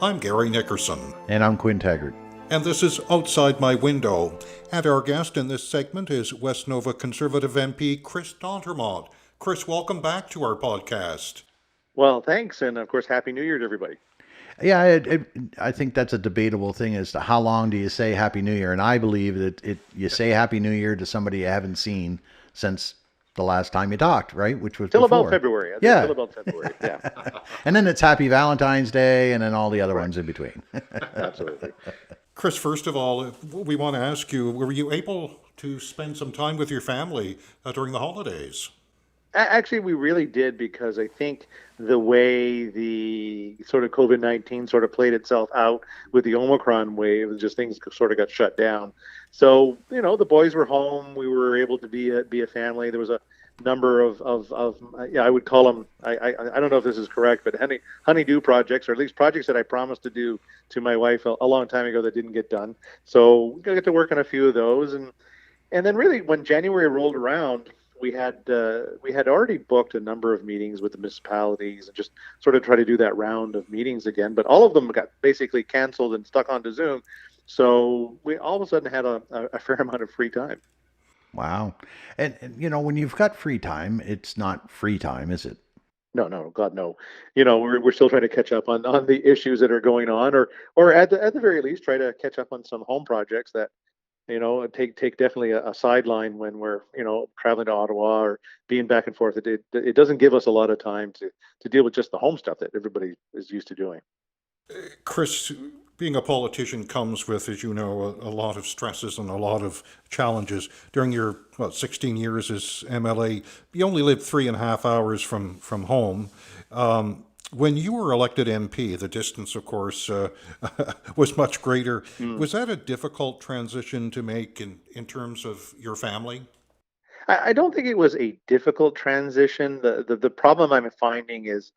I'm Gary Nickerson, And I'm Quinn Taggart. and this is Outside My Window. And our guest in this segment is West Nova Conservative MP Chris Dontermont. Chris, welcome back to our podcast. Well, thanks, and of course, Happy New Year to everybody. Yeah, I think that's a debatable thing as to how long do you say Happy New Year, and I believe that you say Happy New Year to somebody you haven't seen since the last time you talked, right? Which was Till about before. February. I think Yeah, till about February. Yeah, and then it's Happy Valentine's Day, and then all the other ones correct. in between. Absolutely. Chris, first of all, we want to ask you, were you able to spend some time with your family during the holidays? Actually, we really did because I think the way the sort of COVID-19 sort of played itself out with the Omicron wave, it was just things sort of got shut down. So, the boys were home. We were able to be a family. There was a number of yeah, I would call them, I don't know if this is correct, but honeydew projects, or at least projects that I promised to do to my wife a long time ago that didn't get done. So we got to work on a few of those. And then really when January rolled around, we had already booked a number of meetings with the municipalities and just sort of try to do that round of meetings again. But all of them got basically canceled and stuck onto Zoom. So we all of a sudden had a fair amount of free time. Wow, and when you've got free time, it's not free time, is it? No, no, God, no. We're still trying to catch up on the issues that are going on, or at the very least try to catch up on some home projects that take definitely a sideline when we're traveling to Ottawa or being back and forth. It doesn't give us a lot of time to deal with just the home stuff that everybody is used to doing. Chris, being a politician comes with, as you know, a lot of stresses and a lot of challenges. During your 16 years as MLA, you only lived 3.5 hours from home. When you were elected MP, the distance, of course, was much greater. Mm. Was that a difficult transition to make in terms of your family? I don't think it was a difficult transition. The problem I'm finding is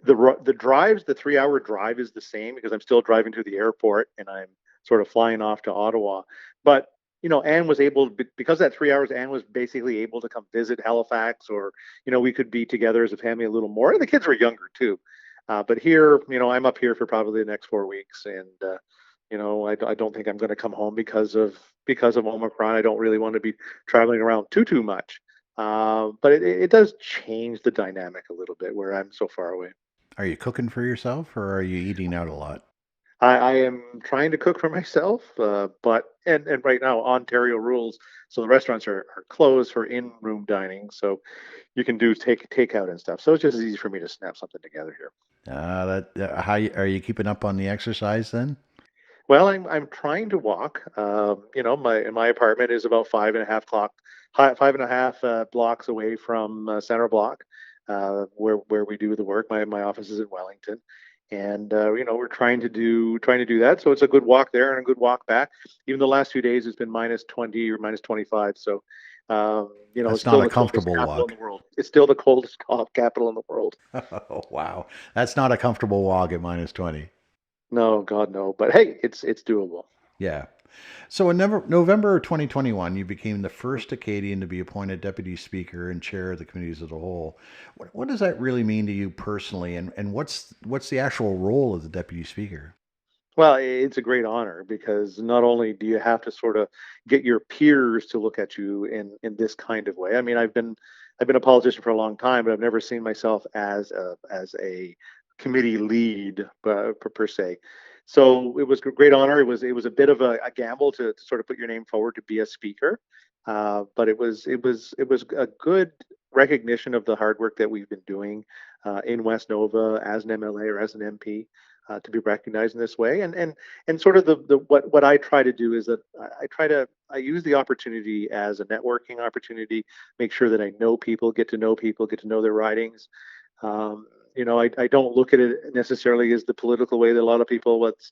the drives. The 3 hour drive is the same because I'm still driving to the airport and I'm sort of flying off to Ottawa. But Anne was able because that 3 hours. Anne was basically able to come visit Halifax, or we could be together as a family a little more. And the kids were younger too. But here, I'm up here for probably the next 4 weeks, and I don't think I'm going to come home because of Omicron. I don't really want to be traveling around too much. But it does change the dynamic a little bit where I'm so far away. Are you cooking for yourself, or are you eating out a lot? I am trying to cook for myself, but and right now Ontario rules, so the restaurants are closed for in-room dining, so you can do takeout and stuff. So it's just easy for me to snap something together here. Are you keeping up on the exercise then? Well, I'm trying to walk. My apartment is about 5.5 blocks away from Center Block, where we do the work. My office is in Wellington, and we're trying to do that. So it's a good walk there and a good walk back. Even the last few days it's been -20 or -25. So it's That's not still a the coldest comfortable capital in walk. the world. It's still the coldest capital in the world. Oh, wow. That's not a comfortable walk at -20. No, God, no. But hey, it's doable. Yeah. So in November of 2021, you became the first Acadian to be appointed Deputy Speaker and Chair of the Committees of the Whole. What does that really mean to you personally, and what's the actual role of the Deputy Speaker? Well, it's a great honor because not only do you have to sort of get your peers to look at you in this kind of way. I mean, I've been a politician for a long time, but I've never seen myself as a committee lead per se. So it was a great honor. It was a bit of a gamble to sort of put your name forward to be a speaker, but it was a good recognition of the hard work that we've been doing in West Nova as an MLA or as an MP, to be recognized in this way. And sort of the what I try to do is that I use the opportunity as a networking opportunity, make sure that I know people, get to know their ridings. I don't look at it necessarily as the political way that a lot of people, it's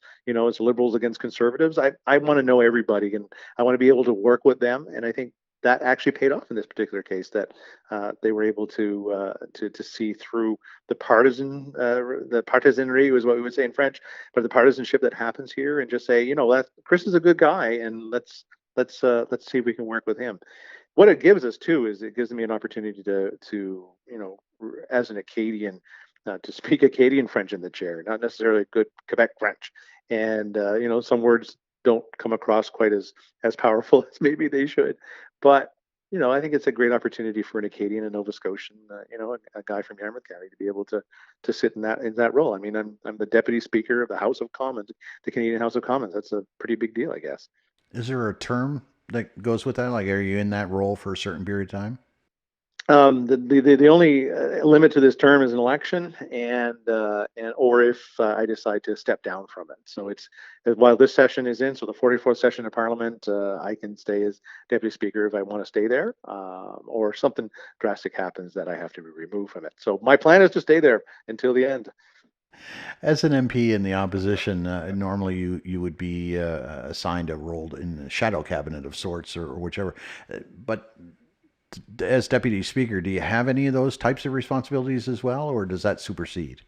liberals against conservatives. I want to know everybody, and I want to be able to work with them. And I think that actually paid off in this particular case, that they were able to see through the partisanry was what we would say in French, but the partisanship that happens here, and just say, that Chris is a good guy, and let's see if we can work with him. What it gives us too is it gives me an opportunity to as an Acadian, to speak Acadian French in the chair, not necessarily good Quebec French. And some words don't come across quite as powerful as maybe they should. But I think it's a great opportunity for an Acadian and Nova Scotian, a guy from Yarmouth County, to be able to sit in that role. I mean, I'm the deputy speaker of the House of Commons, the Canadian House of Commons. That's a pretty big deal, I guess. Is there a term that goes with that? Like, are you in that role for a certain period of time? The only limit to this term is an election, and or if I decide to step down from it. So it's while this session is in, so the 44th session of Parliament, I can stay as deputy speaker if I want to stay there, or something drastic happens that I have to be removed from it. So my plan is to stay there until the end. As an MP in the opposition, normally you would be assigned a role in the shadow cabinet of sorts or whichever. But as deputy speaker, do you have any of those types of responsibilities as well, or does that supersede?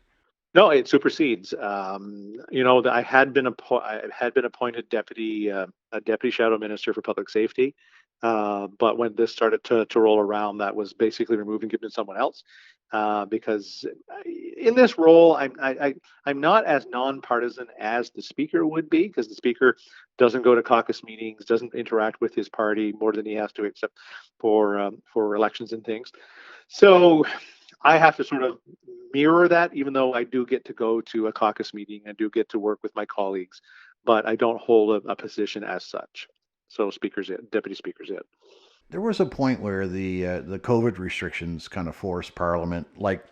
No, it supersedes. I had been appointed a deputy shadow minister for public safety, but when this started to roll around, that was basically removed and given to someone else. Because in this role, I'm not as nonpartisan as the speaker would be, because the speaker doesn't go to caucus meetings, doesn't interact with his party more than he has to, except for elections and things. So I have to sort of mirror that, even though I do get to go to a caucus meeting, I do get to work with my colleagues, but I don't hold a position as such. So deputy speaker's it. There was a point where the COVID restrictions kind of forced Parliament, like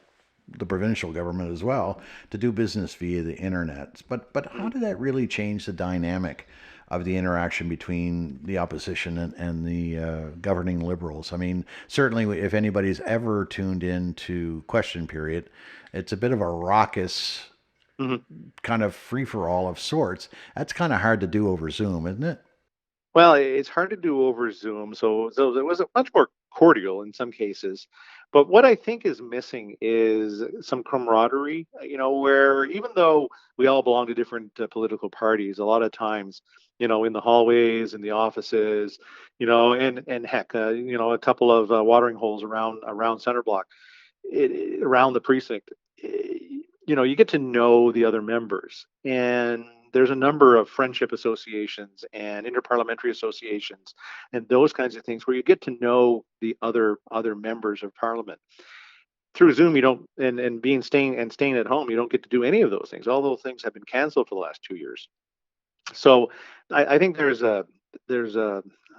the provincial government as well, to do business via the internet. But how did that really change the dynamic of the interaction between the opposition and the governing Liberals? I mean, certainly if anybody's ever tuned in to Question Period, it's a bit of a raucous Mhm. kind of free for all of sorts. That's kind of hard to do over Zoom, isn't it? Well, it's hard to do over Zoom, so it was much more cordial in some cases. But what I think is missing is some camaraderie. Where even though we all belong to different political parties, a lot of times, in the hallways, in the offices, and heck, a couple of watering holes around center block, around the precinct, you get to know the other members. And there's a number of friendship associations and interparliamentary associations and those kinds of things where you get to know the other members of parliament. Through Zoom, you don't, and staying at home, you don't get to do any of those things. All those things have been canceled for the last 2 years. So I think there's a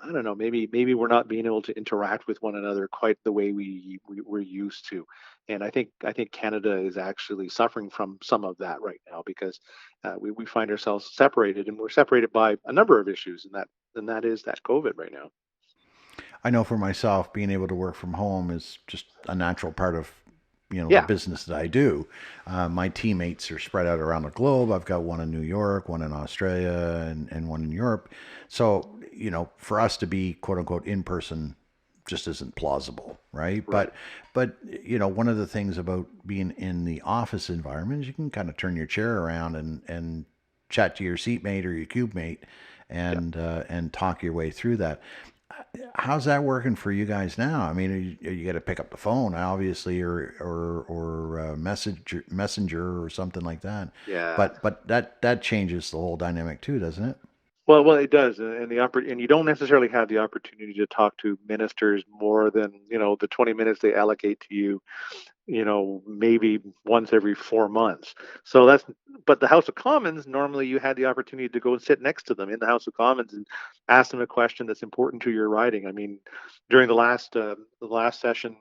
I don't know, maybe we're not being able to interact with one another quite the way we're used to. And I think Canada is actually suffering from some of that right now, because we find ourselves separated, and we're separated by a number of issues, and that is that COVID right now. I know for myself, being able to work from home is just a natural part of the Yeah. business that I do. My teammates are spread out around the globe. I've got one in New York, one in Australia, and one in Europe. So for us to be quote unquote in person just isn't plausible, right? Right. But one of the things about being in the office environment is you can kind of turn your chair around and chat to your seatmate or your cube mate Yeah. and talk your way through that. How's that working for you guys now? I mean, you got to pick up the phone, obviously, or messenger or something like that. Yeah. But that changes the whole dynamic too, doesn't it? Well, it does, and you don't necessarily have the opportunity to talk to ministers more than the 20 minutes they allocate to you, maybe once every 4 months. So but the House of Commons, normally you had the opportunity to go and sit next to them in the House of Commons and ask them a question that's important to your riding. I mean, during the last session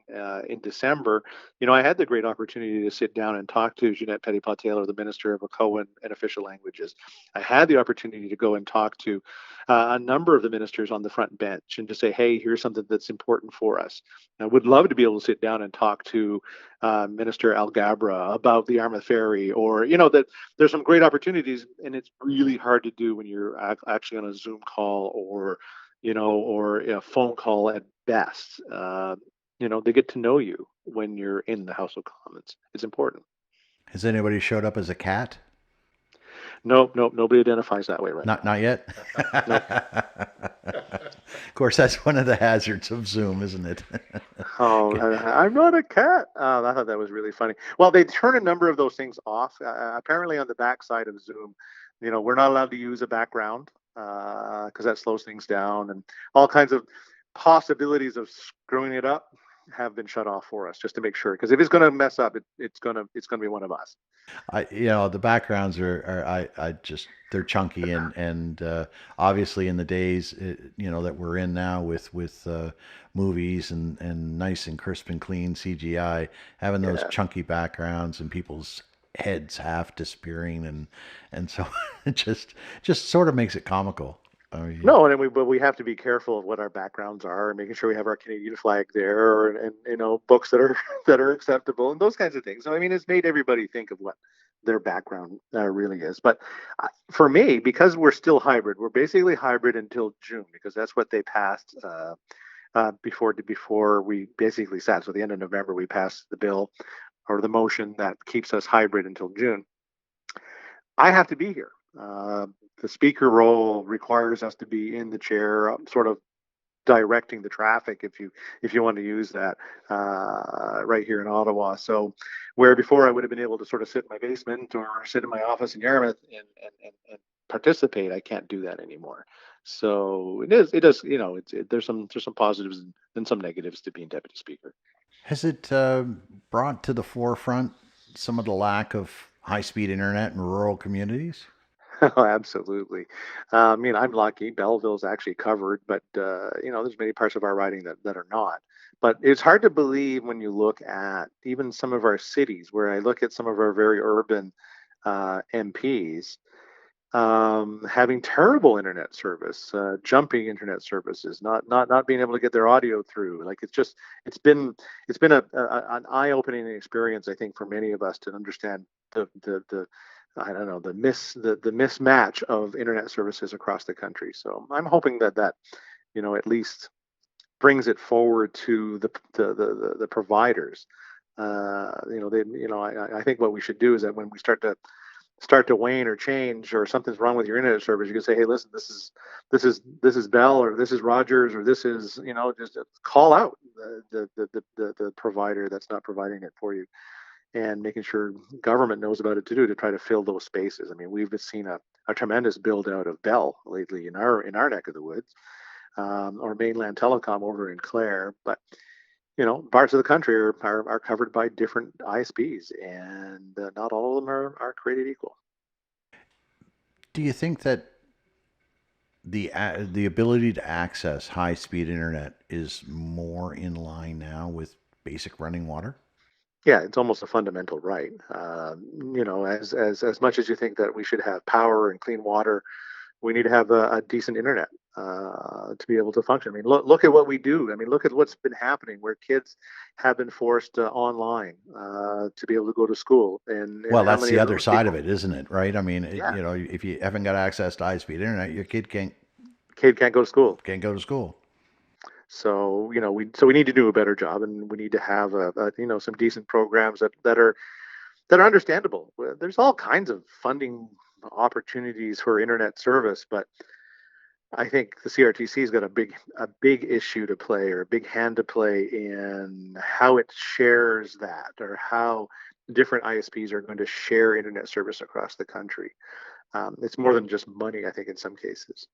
in December, I had the great opportunity to sit down and talk to Jeanette Petitpas-Taylor, the Minister of Ocoa and Official Languages. I had the opportunity to go and talk to a number of the ministers on the front bench and to say, hey, here's something that's important for us. I would love to be able to sit down and talk to Minister Algabra about the Yarmouth Ferry, or that there's some great opportunities, and it's really hard to do when you're actually on a Zoom call, or a phone call at best. They get to know you when you're in the House of Commons. It's important. Has anybody showed up as a cat? Nope, nope, nobody identifies that way right Not now. not yet. Nope. Of course, that's one of the hazards of Zoom, isn't it? Oh, I'm not a cat. I thought that was really funny. Well, they turn a number of those things off. Apparently, on the backside of Zoom, we're not allowed to use a background because that slows things down, and all kinds of possibilities of screwing it up have been shut off for us just to make sure. Because if it's going to mess up, it's gonna be one of us. The backgrounds are I just they're chunky and obviously in the days that we're in now with movies and nice and crisp and clean CGI, having those Yeah. chunky backgrounds and people's heads half disappearing and so it just sort of makes it comical. I mean, No, and but we have to be careful of what our backgrounds are, and making sure we have our Canadian flag there, and books that are that are acceptable, and those kinds of things. So I mean, it's made everybody think of what their background really is. But for me, because we're still hybrid, we're basically hybrid until June because that's what they passed before we basically sat. So the end of November, we passed the bill or the motion that keeps us hybrid until June. I have to be here. The speaker role requires us to be in the chair, sort of directing the traffic, if you want to use that, right here in Ottawa. So, where before I would have been able to sort of sit in my basement or sit in my office in Yarmouth and participate, I can't do that anymore. So it does. There's some positives and some negatives to being deputy speaker. has it brought to the forefront some of the lack of high-speed internet in rural communities? Oh, absolutely. I mean, I'm lucky. Belleville's actually covered, but there's many parts of our riding that are not. But it's hard to believe when you look at even some of our cities, where I look at some of our very urban MPs having terrible internet service, jumping internet services, not being able to get their audio through. Like it's been an eye-opening experience, I think, for many of us to understand the I don't know the mismatch of internet services across the country. So I'm hoping that at least brings it forward to the providers. I think what we should do is that when we start to wane or change or something's wrong with your internet service, you can say, hey, listen, this is Bell or this is Rogers or this is just call out the provider that's not providing it for you, and making sure government knows about it to try to fill those spaces. I mean, we've seen a tremendous build out of Bell lately in our neck of the woods, or mainland telecom over in Clare, but parts of the country are covered by different ISPs, and not all of them are created equal. Do you think that the ability to access high speed internet is more in line now with basic running water? Yeah, it's almost a fundamental right. As much as you think that we should have power and clean water, we need to have a decent internet to be able to function. I mean, look at what we do. I mean, look at what's been happening where kids have been forced online to be able to go to school, and Well, how that's many the of other those side of people? it, isn't it? Right? I mean, Yeah, if you haven't got access to high speed internet, your kid kid can't go to school. can't go to school. So we need to do a better job, and we need to have some decent programs that are understandable. There's all kinds of funding opportunities for internet service, but I think the CRTC's got a big issue to play, or a big hand to play in how it shares that, or how different ISPs are going to share internet service across the country. It's more than just money, I think, in some cases.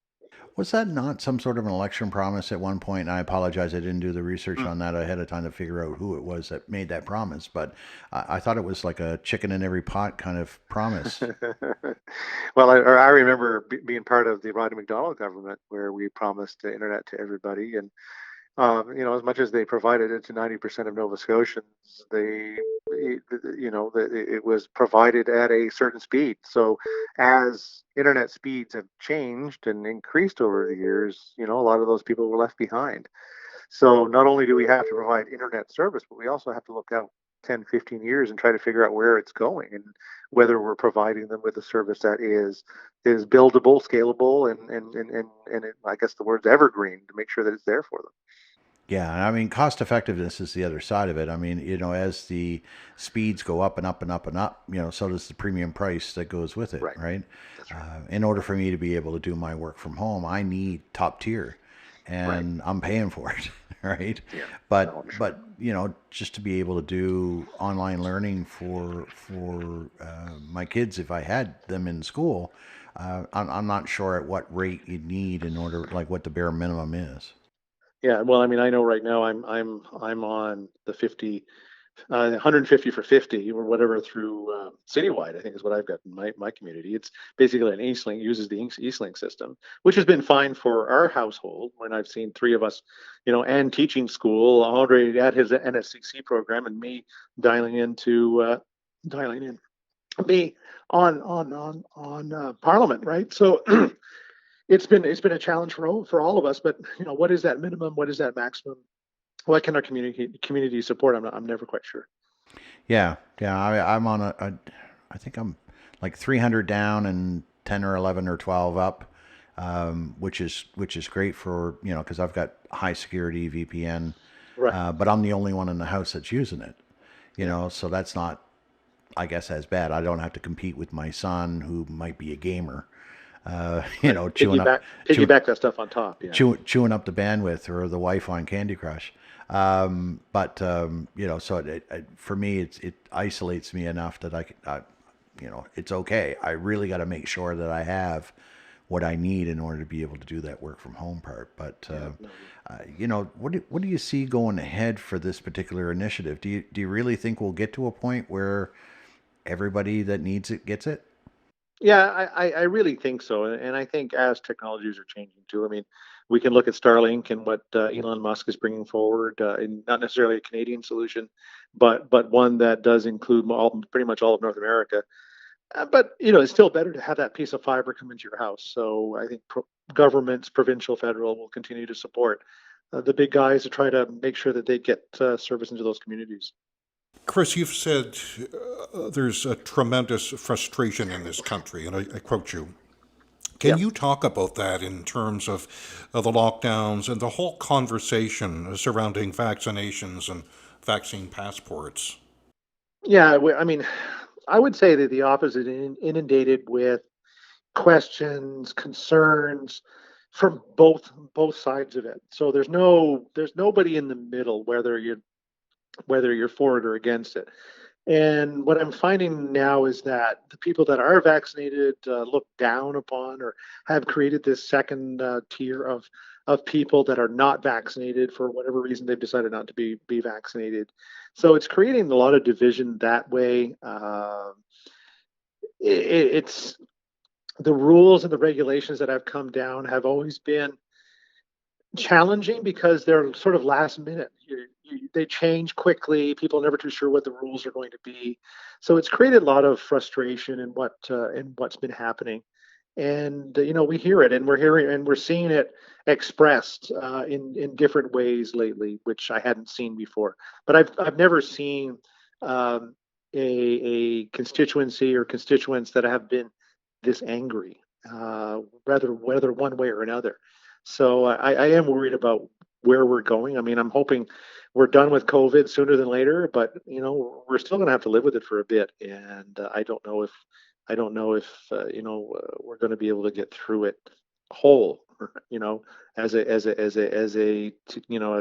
Was that not some sort of an election promise at one point? And I apologize, I didn't do the research on that ahead of time to figure out who it was that made that promise. But I thought it was like a chicken in every pot kind of promise. Well, I remember being part of the Rodney McDonald government where we promised the internet to everybody, and as much as they provided it to 90% of Nova Scotians, it was provided at a certain speed. So, as internet speeds have changed and increased over the years, a lot of those people were left behind. So, not only do we have to provide internet service, but we also have to look out 10, 15 years and try to figure out where it's going, and whether we're providing them with a service that is buildable, scalable, and I guess the word's evergreen, to make sure that it's there for them. Yeah, and I mean, cost effectiveness is the other side of it. I mean, as the speeds go up and up and up and up, so does the premium price that goes with it, Right. right? That's right. In order for me to be able to do my work from home, I need top tier, Right. and I'm paying for it, right? Yeah. No, But I'm sure. but just to be able to do online learning for my kids, if I had them in school, I'm not sure at what rate you'd need in order, like what the bare minimum is. Yeah. Well, I mean, I know right now I'm on the 50 150 for 50 or whatever through citywide. I think is what I've got in my community. It's basically an Eastlink uses the Eastlink system, which has been fine for our household. When I've seen three of us, and teaching school, already at his NSCC program, and me dialing into dialing in me on Parliament, right? So it's been a challenge for all of us. But what is that minimum? What is that maximum? What can our community support? I'm never quite sure. Yeah, yeah. I'm on I think I'm like 300 down and 10 or 11 or 12 up, which is great for because I've got high security VPN, Right. but I'm the only one in the house that's using it. Yeah. So that's not, I guess, as bad. I don't have to compete with my son who might be a gamer. Right. Chewing up, chewing, Piggyback that stuff on top. Yeah. chewing up the bandwidth or the wife on Candy Crush. But so for me, it isolates me enough that it's okay. I really got to make sure that I have what I need in order to be able to do that work from home part. But Yeah. No. what do you see going ahead for this particular initiative? Do you really think we'll get to a point where everybody that needs it gets it? Yeah, I really think so, and I think as technologies are changing too. I mean, we can look at Starlink and what Elon Musk is bringing forward, and not necessarily a Canadian solution, but one that does include pretty much all of North America. But it's still better to have that piece of fiber come into your house. So I think governments, provincial, federal, will continue to support the big guys to try to make sure that they get service into those communities. Chris, you've said there's a tremendous frustration in this country, and I quote you. Can Yeah. you talk about that in terms of the lockdowns and the whole conversation surrounding vaccinations and vaccine passports? Yeah, I mean, I would say that the office is inundated with questions, concerns from both sides of it. So there's nobody in the middle, whether you're for it or against it. And what I'm finding now is that the people that are vaccinated look down upon or have created this second tier of people that are not vaccinated for whatever reason they've decided not to be vaccinated. So it's creating a lot of division that way. It's the rules and the regulations that have come down have always been challenging because they're sort of last minute. They change quickly. People are never too sure what the rules are going to be, so it's created a lot of frustration in what's been happening. And we hear it, and we're seeing it expressed in different ways lately, which I hadn't seen before. But I've never seen um, a constituency or constituents that have been this angry, rather whether one way or another. So I am worried about where we're going. I mean, I'm hoping we're done with COVID sooner than later, but we're still going to have to live with it for a bit, and I don't know if we're going to be able to get through it whole. As a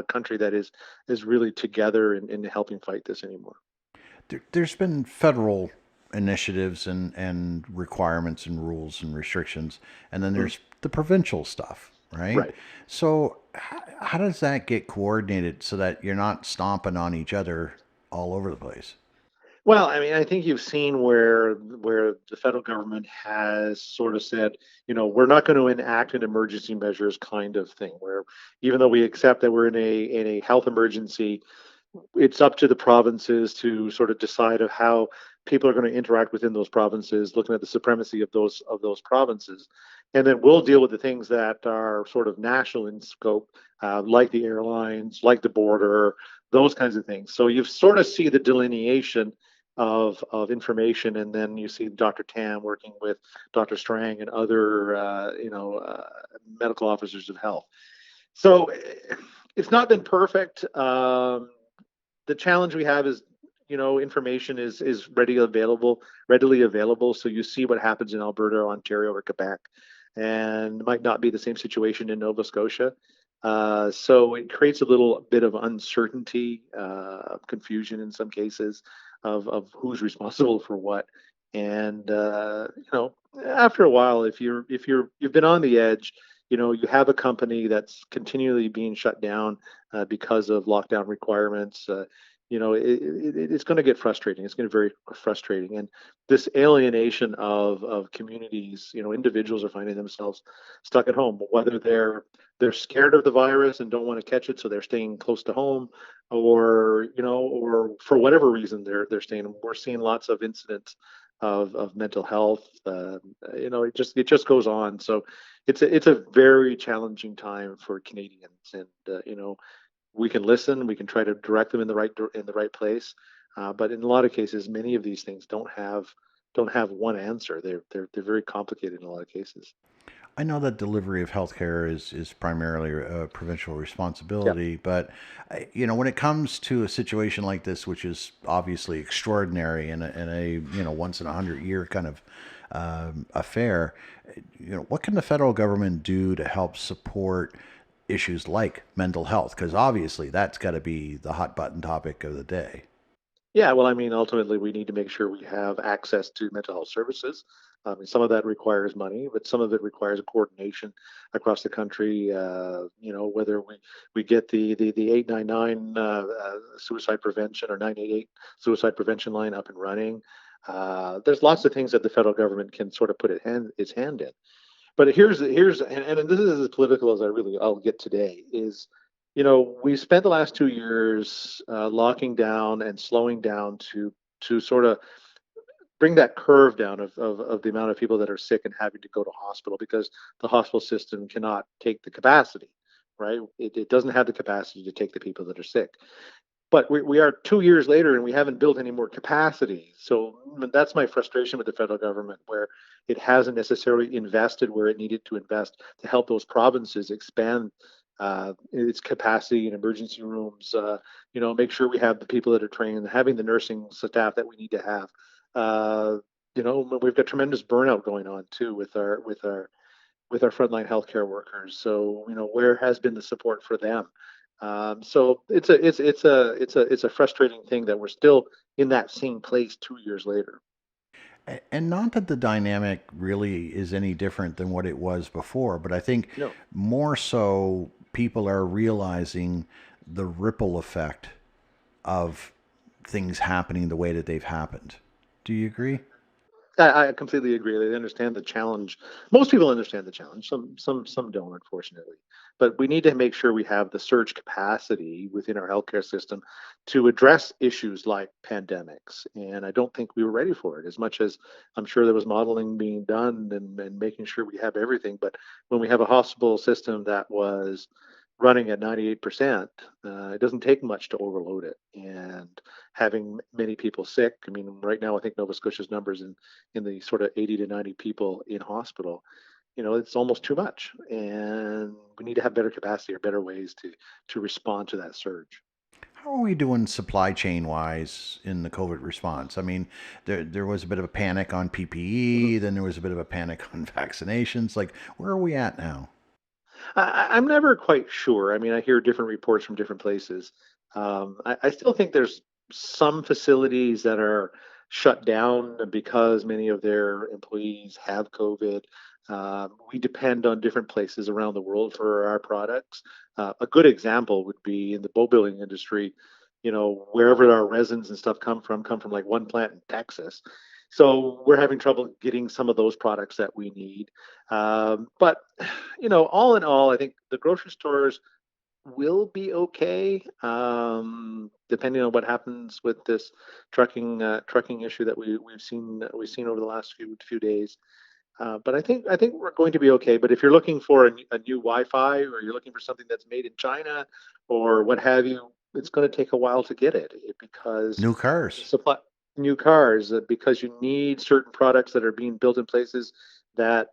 country that is really together in helping fight this anymore. There's been federal initiatives and requirements and rules and restrictions, and then Mhm. there's the provincial stuff, right? Right. So how does that get coordinated so that you're not stomping on each other all over the place? Well, I mean, I think you've seen where the federal government has sort of said, we're not going to enact an emergency measures kind of thing, where even though we accept that we're in a health emergency, it's up to the provinces to sort of decide of how people are going to interact within those provinces, looking at the supremacy of those provinces, and then we'll deal with the things that are sort of national in scope, like the airlines, like the border, those kinds of things. So you sort of see the delineation of information, and then you see Dr. Tam working with Dr. Strang and other medical officers of health. So It's not been perfect. The challenge we have is, information is readily available. So you see what happens in Alberta, Ontario, or Quebec, and it might not be the same situation in Nova Scotia. So it creates a little bit of uncertainty, confusion in some cases of who's responsible for what. And after a while, you've been on the edge, you have a company that's continually being shut down because of lockdown requirements. It's going to get frustrating. It's going to be very frustrating, and this alienation of communities. Individuals are finding themselves stuck at home, whether they're scared of the virus and don't want to catch it, so they're staying close to home, or for whatever reason they're staying. We're seeing lots of incidents of mental health. It just goes on. So it's a very challenging time for Canadians, and we can listen, we can try to direct them in the right place, but in a lot of cases, many of these things don't have one answer. They're very complicated in a lot of cases. I know that delivery of healthcare is primarily a provincial Yeah. responsibility, but when it comes to a situation like this, which is obviously extraordinary and a once in 100 year kind of affair, what can the federal government do to help support issues like mental health? Because obviously that's got to be the hot button topic of the day. Yeah, well, I mean, ultimately, we need to make sure we have access to mental health services. Some of that requires money, but some of it requires a coordination across the country. Whether we get the 899 suicide prevention or 988 suicide prevention line up and running. There's lots of things that the federal government can sort of put its hand in. But and this is as political as I'll get today. Is we spent the last 2 years locking down and slowing down to sort of bring that curve down of the amount of people that are sick and having to go to hospital, because the hospital system cannot take the capacity, right? It doesn't have the capacity to take the people that are sick. But we are 2 years later and we haven't built any more capacity. So that's my frustration with the federal government, where it hasn't necessarily invested where it needed to invest to help those provinces expand its capacity in emergency rooms. Make sure we have the people that are trained, having the nursing staff that we need to have. Uh, we've got tremendous burnout going on too with our frontline healthcare workers. So where has been the support for them? So it's a frustrating thing that we're still in that same place 2 years later. And not that the dynamic really is any different than what it was before, but I think No. more so people are realizing the ripple effect of things happening the way that they've happened. Do you agree? I completely agree. They understand the challenge. Most people understand the challenge. Some don't, unfortunately. But we need to make sure we have the surge capacity within our healthcare system to address issues like pandemics. And I don't think we were ready for it. As much as I'm sure there was modeling being done and making sure we have everything, but when we have a hospital system that was running at 98%, it doesn't take much to overload it. And having many people sick. I mean, right now, I think Nova Scotia's numbers in the sort of 80 to 90 people in hospital, it's almost too much. And we need to have better capacity or better ways to respond to that surge. How are we doing supply chain wise in the COVID response? I mean, there was a bit of a panic on Mhm. PPE, then there was a bit of a panic on vaccinations. Like, where are we at now? I'm never quite sure. I mean, I hear different reports from different places. I still think there's some facilities that are shut down because many of their employees have COVID. We depend on different places around the world for our products. A good example would be in the boat building industry. Wherever our resins and stuff come from like one plant in Texas. So we're having trouble getting some of those products that we need. But all in all, I think the grocery stores will be okay, depending on what happens with this trucking issue that we've seen over the last few days. But I think we're going to be okay. But if you're looking for a new Wi-Fi, or you're looking for something that's made in China or what have you, it's going to take a while to get it because New the cars. supply new cars, because you need certain products that are being built in places that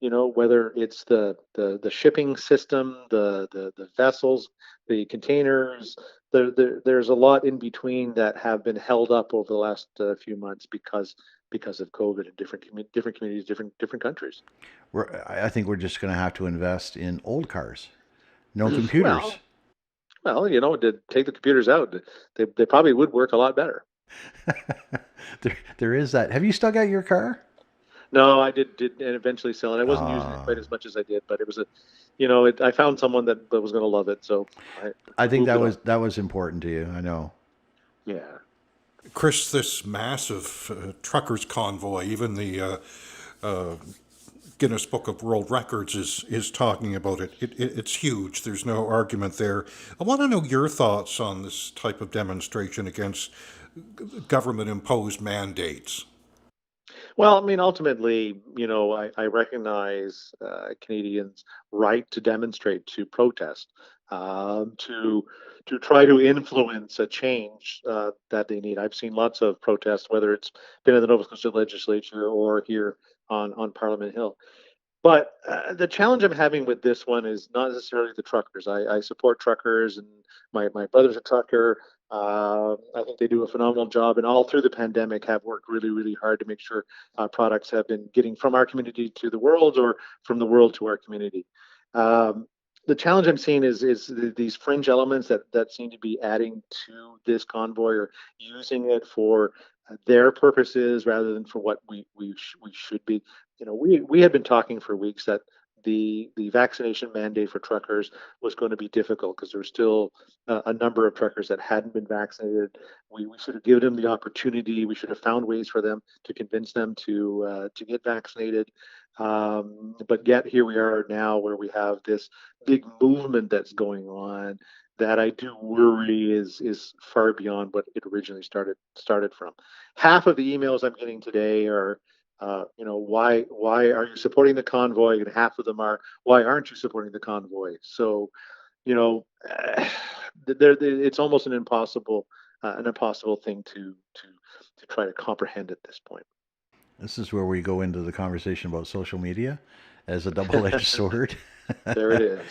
whether it's the shipping system, the vessels, the containers. There's a lot in between that have been held up over the last few months because of COVID in different communities, different countries. I think we're just going to have to invest in old cars, no computers. Well, to take the computers out, they probably would work a lot better. There is that. Have you still got your car? No, I did and eventually sell it. I wasn't using it Uh, quite as much as I did, but it was I found someone that was going to love it, so I I think moved it on. that was important to you. I know. Yeah. Chris, this massive truckers convoy, even the Guinness Book of World Records is talking about it. It's huge. There's no argument there. I want to know your thoughts on this type of demonstration against government imposed mandates. Well, I mean, ultimately, I recognize Canadians' right to demonstrate, to protest, to try to influence a change that they need. I've seen lots of protests, whether it's been in the Nova Scotia Legislature or here on Parliament Hill. But the challenge I'm having with this one is not necessarily the truckers. I support truckers, and my brother's a trucker. I think they do a phenomenal job, and all through the pandemic have worked really, really hard to make sure products have been getting from our community to the world, or from the world to our community. Um, the challenge I'm seeing is these fringe elements that seem to be adding to this convoy, or using it for their purposes rather than for what we should be. We had been talking for weeks that the vaccination mandate for truckers was going to be difficult because there were still a number of truckers that hadn't been vaccinated. We should have given them the opportunity. We should have found ways for them to convince them to get vaccinated. But yet here we are now, where we have this big movement that's going on that I do worry is far beyond what it originally started from. Half of the emails I'm getting today are why are you supporting the convoy? And half of them are, why aren't you supporting the convoy? So, you know, it's almost an impossible thing to try to comprehend at this point. This is where we go into the conversation about social media as a double-edged sword. There it is.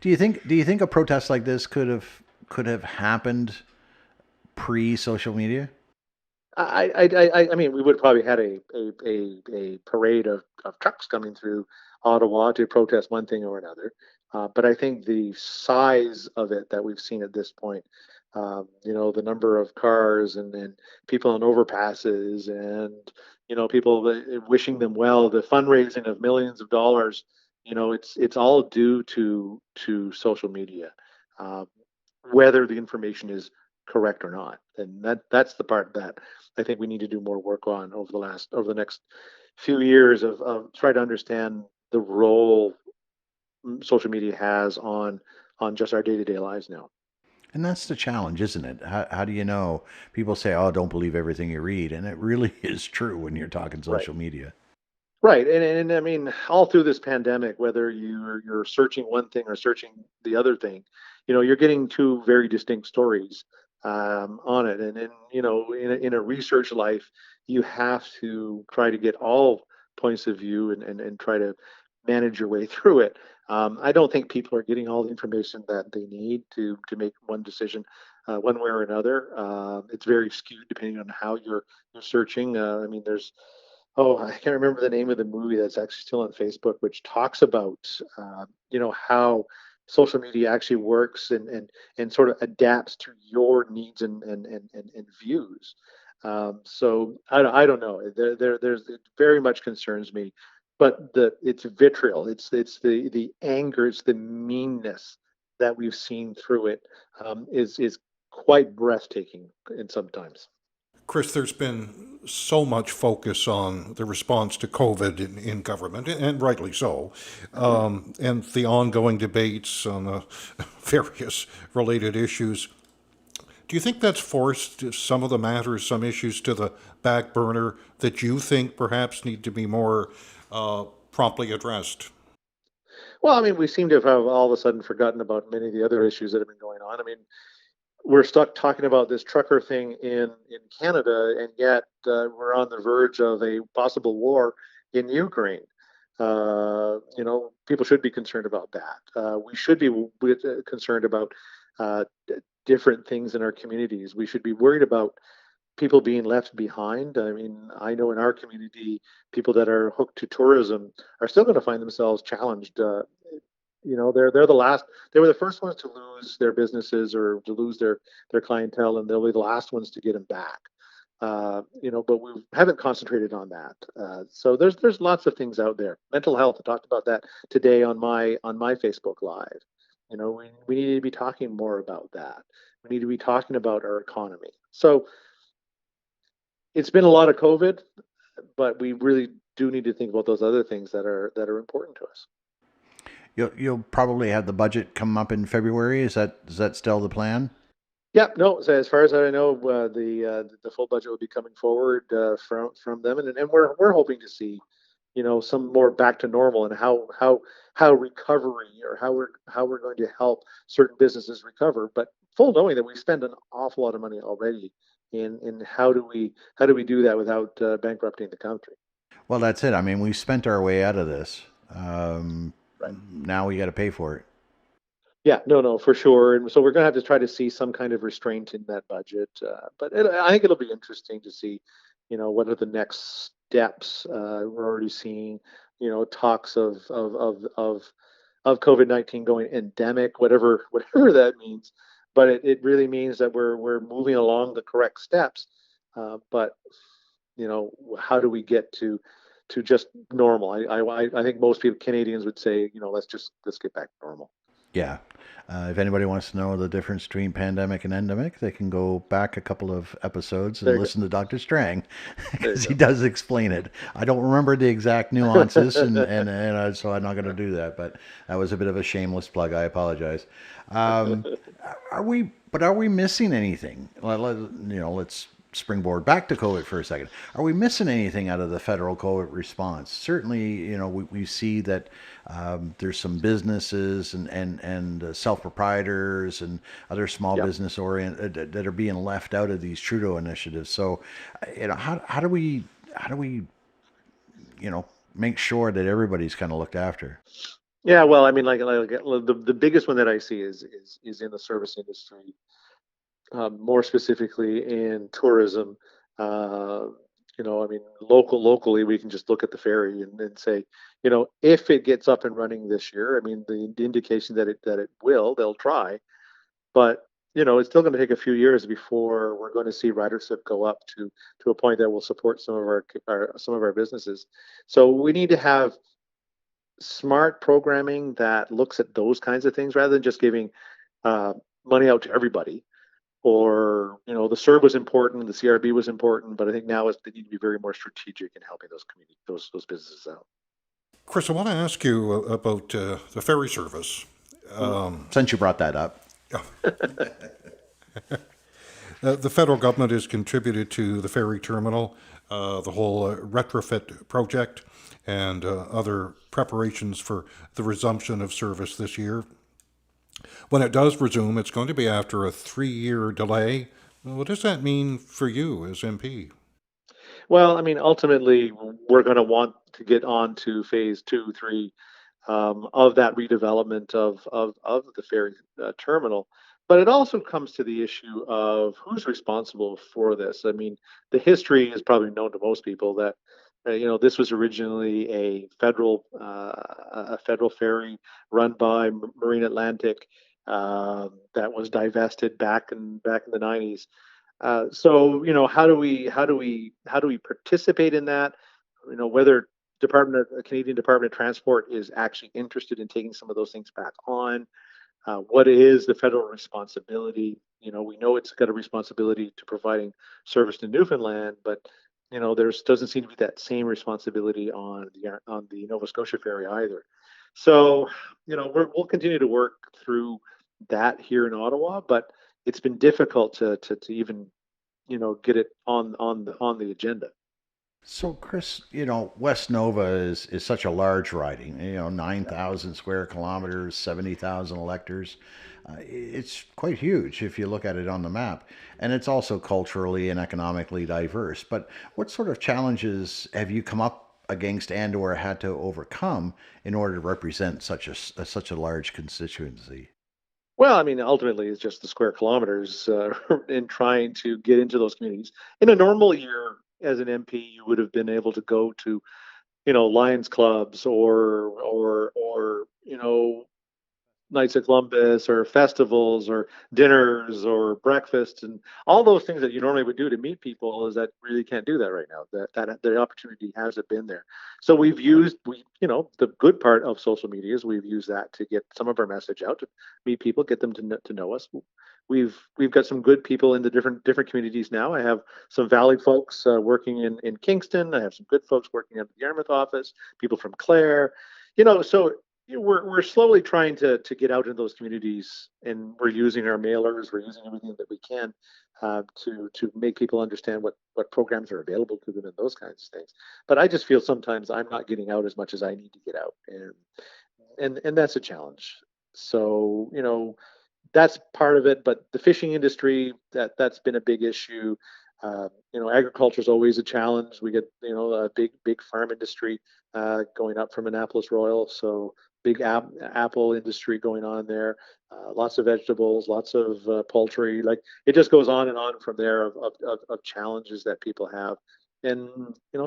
Do you think a protest like this could have happened pre-social media? I mean, we would probably had a parade of trucks coming through Ottawa to protest one thing or another. But I think the size of it that we've seen at this point, the number of cars and people on overpasses, and people wishing them well, the fundraising of millions of dollars, it's all due to social media. Um, Whether the information is correct or not. And that's the part that I think we need to do more work on over the next few years, of try to understand the role social media has on just our day-to-day lives now. And that's the challenge, isn't it? How do you know? People say, "Oh, don't believe everything you read," and it really is true when you're talking Right. social media. Right. And I mean, all through this pandemic, whether you're searching one thing or searching the other thing, you're getting two very distinct stories on it. And in a research life, you have to try to get all points of view, and try to manage your way through it. I don't think people are getting all the information that they need to make one decision one way or another. It's very skewed depending on how you're searching. I mean, I can't remember the name of the movie that's actually still on Facebook, which talks about how social media actually works, and sort of adapts to your needs and views. So I don't know. It very much concerns me, but it's vitriol. It's the anger. It's the meanness that we've seen through it, is quite breathtaking in sometimes. Chris, there's been so much focus on the response to COVID in government, and rightly so, and the ongoing debates on the various related issues. Do you think that's forced some of the matters, some issues to the back burner that you think perhaps need to be more promptly addressed? Well, I mean, we seem to have all of a sudden forgotten about many of the other issues that have been going on. I mean, we're stuck talking about this trucker thing in Canada, and yet we're on the verge of a possible war in Ukraine. People should be concerned about that. We should be concerned about different things in our communities. We should be worried about people being left behind. I mean, I know in our community, people that are hooked to tourism are still going to find themselves challenged. They're the last. They were the first ones to lose their businesses or to lose their clientele, and they'll be the last ones to get them back. But we haven't concentrated on that. So there's lots of things out there. Mental health. I talked about that today on my Facebook Live. We need to be talking more about that. We need to be talking about our economy. So it's been a lot of COVID, but we really do need to think about those other things that are important to us. You'll probably have the budget come up in February. Is that still the plan? Yeah, no. So as far as I know, the full budget will be coming forward from them, and we're hoping to see, some more back to normal and how recovery or how we're going to help certain businesses recover. But full knowing that we spend an awful lot of money already in how do we do that without bankrupting the country? Well, that's it. I mean, we spent our way out of this. Right. Now we got to pay for it. Yeah, no, no, for sure. And so we're going to have to try to see some kind of restraint in that budget. I think it'll be interesting to see, what are the next steps. We're already seeing, talks of COVID-19 going endemic, whatever whatever that means. But it really means that we're moving along the correct steps. But how do we get to just normal? I think most people Canadians would say, let's get back to normal. Yeah. If anybody wants to know the difference between pandemic and endemic, they can go back a couple of episodes and There you listen to Dr. Strang go. There you because he go. does explain it. I don't remember the exact nuances, and so I'm not going to do that. But that was a bit of a shameless plug. I apologize. Um, are we missing anything? Let's springboard back to COVID for a second. Are we missing anything out of the federal COVID response? Certainly, we see that there's some businesses and self proprietors and other small Yeah. business oriented that are being left out of these Trudeau initiatives. So, how do we make sure that everybody's kind of looked after? Yeah, well, I mean, like the biggest one that I see is in the service industry, more specifically in tourism. Uh, I mean, locally, we can just look at the ferry and say, if it gets up and running this year, I mean, the indication that it will, they'll try, but it's still going to take a few years before we're going to see ridership go up to a point that will support some of our businesses. So we need to have smart programming that looks at those kinds of things rather than just giving uh, money out to everybody. Or the CERB was important, the CRB was important, but I think now they need to be very more strategic in helping those community those businesses out. Chris, I want to ask you about the ferry service. Mm. Since you brought that up, The federal government has contributed to the ferry terminal, the whole retrofit project, and other preparations for the resumption of service this year. When it does resume, it's going to be after a 3-year delay. What does that mean for you as MP? Well, I mean, ultimately, we're going to want to get on to phase two, three of that redevelopment of the ferry terminal. But it also comes to the issue of who's responsible for this. I mean, the history is probably known to most people that this was originally a federal ferry run by Marine Atlantic that was divested back in the 90s. So how do we participate in that? Whether Canadian Department of Transport is actually interested in taking some of those things back on. What is the federal responsibility? We know it's got a responsibility to providing service to Newfoundland, but there doesn't seem to be that same responsibility on the Nova Scotia ferry either. So we'll continue to work through that here in Ottawa, but it's been difficult to even get it on the agenda. so Chris, West Nova is such a large riding. 9,000 square kilometers, 70,000 electors. It's quite huge if you look at it on the map, and it's also culturally and economically diverse. But what sort of challenges have you come up against and or had to overcome in order to represent such a large constituency? Well, I mean, ultimately, it's just the square kilometers in trying to get into those communities. In a normal year, as an MP, you would have been able to go to, Lions clubs or Nights of Columbus or festivals or dinners or breakfasts and all those things that you normally would do to meet people is that really can't do that right now. That the opportunity hasn't been there. So the good part of social media is we've used that to get some of our message out to meet people, get them to know us. We've got some good people in the different communities now. I have some Valley folks working in Kingston. I have some good folks working at the Yarmouth office. People from Clare, so we're slowly trying to get out in those communities, and we're using our mailers. We're using everything that we can to make people understand what programs are available to them and those kinds of things. But I just feel sometimes I'm not getting out as much as I need to get out, and that's a challenge. So that's part of it. But the fishing industry, that's been a big issue. Agriculture is always a challenge. We get a big farm industry going up from Annapolis Royal, so big apple industry going on there. Lots of vegetables, lots of poultry. Like it just goes on and on from there of challenges that people have. And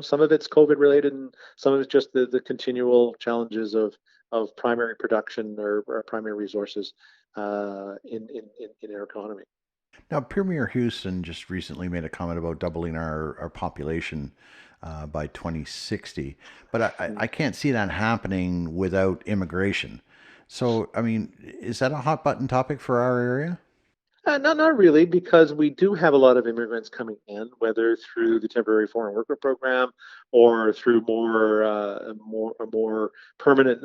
some of it's COVID related, and some of it's just the continual challenges of primary production or primary resources in our economy. Now, Premier Houston just recently made a comment about doubling our population by 2060, but I can't see that happening without immigration. So, I mean, is that a hot button topic for our area? Not really, because we do have a lot of immigrants coming in, whether through the temporary foreign worker program or through more permanent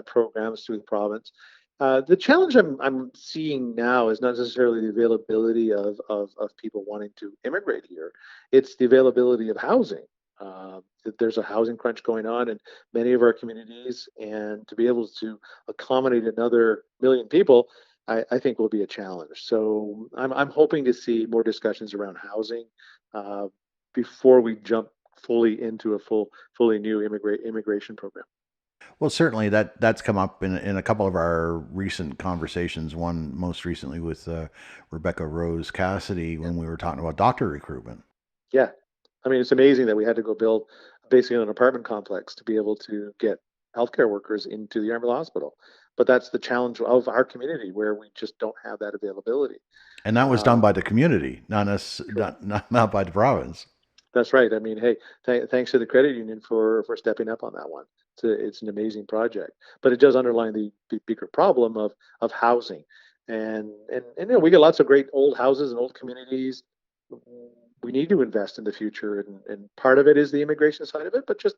programs through the province. The challenge I'm seeing now is not necessarily the availability of people wanting to immigrate here; it's the availability of housing. That there's a housing crunch going on in many of our communities, and to be able to accommodate another million people I think will be a challenge. So I'm hoping to see more discussions around housing uh, before we jump fully into a fully new immigration program. Well, certainly that's come up in a couple of our recent conversations. One most recently with Rebecca Rose Cassidy when we were talking about doctor recruitment. Yeah, I mean it's amazing that we had to go build basically an apartment complex to be able to get healthcare workers into the Army Hospital. But that's the challenge of our community where we just don't have that availability. And that was done Uh, by the community, not by the province. That's right. I mean, hey, thanks to the credit union for stepping up on that one. It's an amazing project, but it does underline the bigger problem of housing, and we get lots of great old houses and old communities. We need to invest in the future, and part of it is the immigration side of it, but just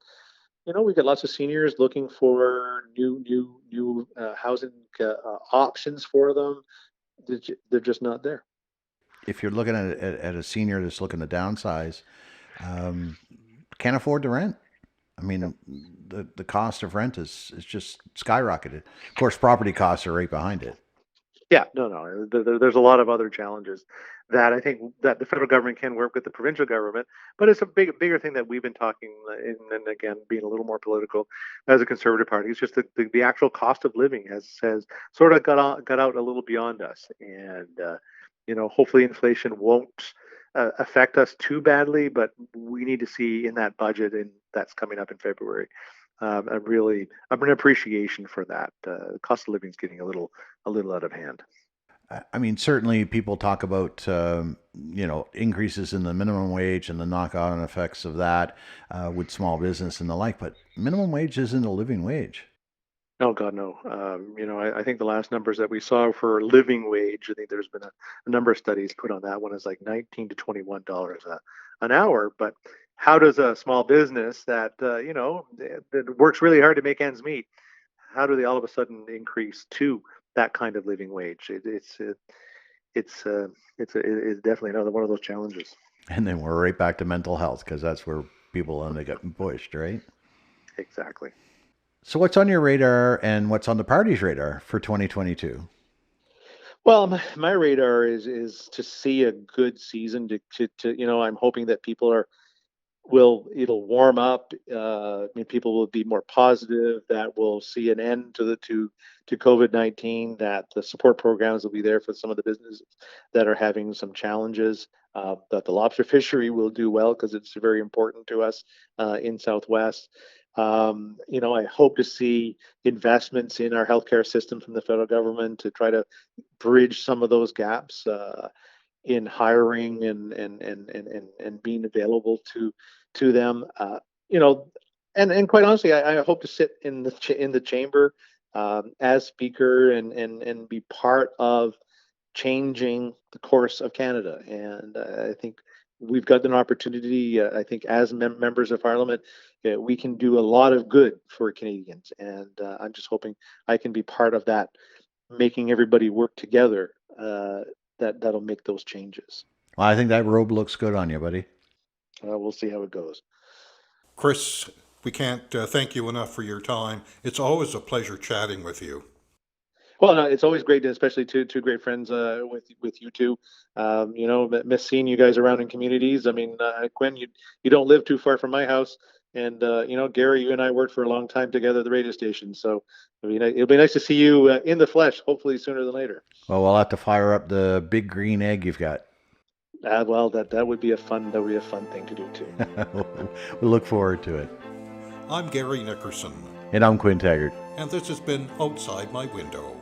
we get lots of seniors looking for new housing options for them. They're just not there. If you're looking at a senior that's looking to downsize, um, can't afford to rent. I Yeah. mean, the cost of rent is just skyrocketed. Of course, property costs are right behind it. Yeah, no. There's a lot of other challenges that I think that the federal government can work with the provincial government, but it's a bigger thing that we've been talking, and again, being a little more political as a conservative party. It's just the actual cost of living has sort of got out a little beyond us, and hopefully inflation won't affect us too badly, but we need to see in that budget, and that's coming up in February. I'm an appreciation for that. Cost of living is getting a little out of hand. I mean, certainly people talk about increases in the minimum wage and the knock-on effects of that with small business and the like, but minimum wage isn't a living wage. Oh God, no. I think the last numbers that we saw for living wage, I think there's been a number of studies put on that one is like $19 to $21 an hour. But how does a small business that works really hard to make ends meet, how do they all of a sudden increase to that kind of living wage? It's definitely another one of those challenges. And then we're right back to mental health because that's where people end up getting pushed, right? Exactly. So, what's on your radar and what's on the party's radar for 2022? Well, my radar is to see a good season to I'm hoping that people are it'll warm up. I mean, people will be more positive. That we'll see an end to COVID-19. That the support programs will be there for some of the businesses that are having some challenges. That the lobster fishery will do well because it's very important to us in Southwest. I hope to see investments in our healthcare system from the federal government to try to bridge some of those gaps. In hiring and being available to them. You know, and quite honestly, I hope to sit in the chamber as speaker and be part of changing the course of Canada. And I think we've got an opportunity. I think as members of Parliament, we can do a lot of good for Canadians. And I'm just hoping I can be part of that, making everybody work together. That'll make those changes. Well, I think that robe looks good on you, buddy. We'll see how it goes. Chris, we can't thank you enough for your time. It's always a pleasure chatting with you. Well, no, it's always great, especially two great friends with you two. Miss seeing you guys around in communities. I mean, Quinn, you don't live too far from my house, and Gary, you and I worked for a long time together at the radio station. So it'll be nice to see you in the flesh, hopefully sooner than later. Well, we'll have to fire up the big green egg you've got. Well, that would be a fun thing to do too. We look forward to it. I'm Gary Nickerson. And I'm Quinn Taggart. And this has been Outside My Window.